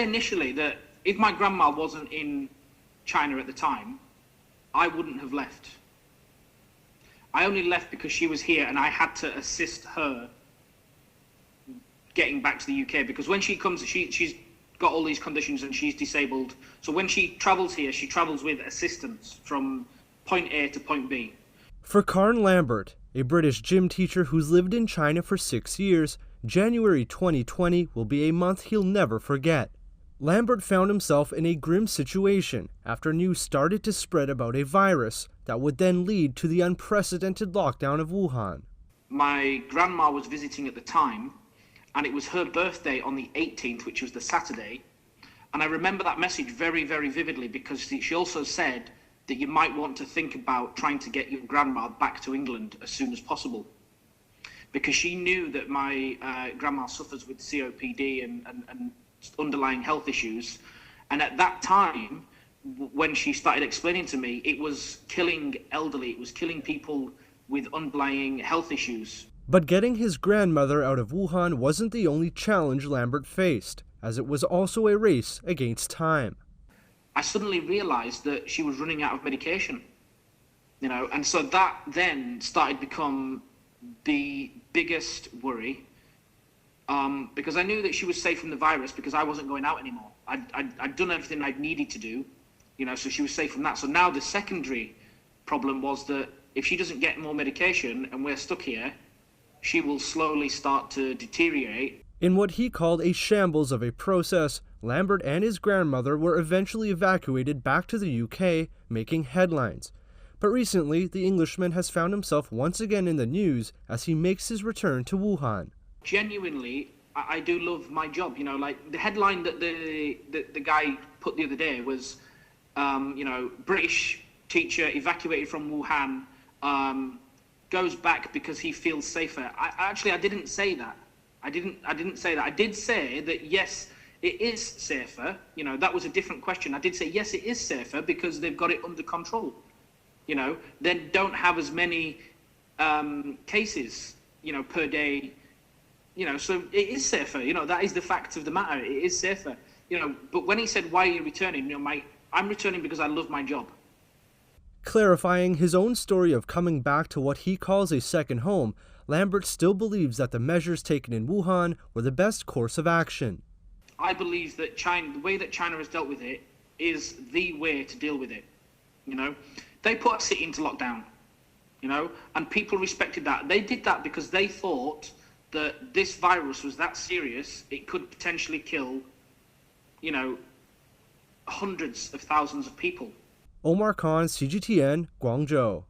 Initially, that if my grandma wasn't in China at the time, I wouldn't have left. I only left because she was here and I had to assist her getting back to the UK, because when she comes, she's got all these conditions and she's disabled. So when she travels here, she travels with assistance from point A to point B. For Kharn Lambert, a British gym teacher who's lived in China for 6 years, January 2020 will be a month he'll never forget. Lambert found himself in a grim situation after news started to spread about a virus that would then lead to the unprecedented lockdown of Wuhan. My grandma was visiting at the time, and it was her birthday on the 18th, which was the Saturday. And I remember that message very, very vividly, because she also said that you might want to think about trying to get your grandma back to England as soon as possible, because she knew that my grandma suffers with COPD and underlying health issues. And at that time, when she started explaining to me, it was killing elderly, it was killing people with underlying health issues. But getting his grandmother out of Wuhan wasn't the only challenge Lambert faced, as it was also a race against time. I suddenly realized that she was running out of medication, and so that then started to become the biggest worry, because I knew that she was safe from the virus because I wasn't going out anymore. I'd done everything I'd needed to do, so she was safe from that. So now the secondary problem was that if she doesn't get more medication and we're stuck here, she will slowly start to deteriorate. In what he called a shambles of a process, Lambert and his grandmother were eventually evacuated back to the UK, making headlines. But recently, the Englishman has found himself once again in the news as he makes his return to Wuhan. Genuinely, I do love my job. Like the headline that the guy put the other day was, British teacher evacuated from Wuhan, goes back because he feels safer. I didn't say that. I didn't say that. I did say that, yes, it is safer. That was a different question. I did say, yes, it is safer because they've got it under control. They don't have as many cases, per day. So it is safer. That is the fact of the matter. It is safer. But when he said, why are you returning? I'm returning because I love my job. Clarifying his own story of coming back to what he calls a second home, Lambert still believes that the measures taken in Wuhan were the best course of action. I believe that the way that China has dealt with it is the way to deal with it. They put a city into lockdown, and people respected that. They did that because they thought that this virus was that serious, it could potentially kill, hundreds of thousands of people. Omar Khan, CGTN, Guangzhou.